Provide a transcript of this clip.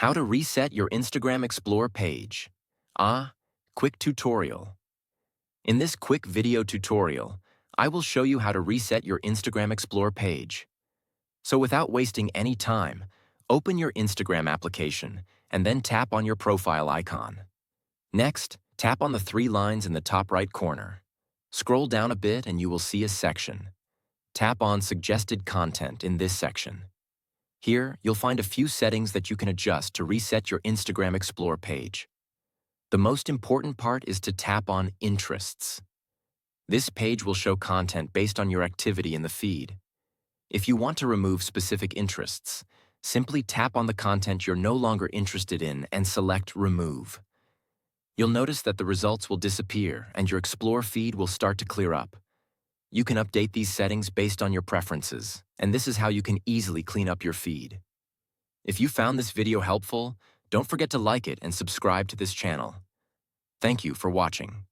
How to reset your Instagram Explore page. Quick tutorial. In this quick video tutorial, I will show you how to reset your Instagram Explore page. So without wasting any time, open your Instagram application and then tap on your profile icon. Next, tap on the three lines in the top right corner. Scroll down a bit and you will see a section. Tap on Suggested Content in this section. Here, you'll find a few settings that you can adjust to reset your Instagram Explore page. The most important part is to tap on Interests. This page will show content based on your activity in the feed. If you want to remove specific interests, simply tap on the content you're no longer interested in and select Remove. You'll notice that the results will disappear and your Explore feed will start to clear up. You can update these settings based on your preferences, and this is how you can easily clean up your feed. If you found this video helpful, don't forget to like it and subscribe to this channel. Thank you for watching.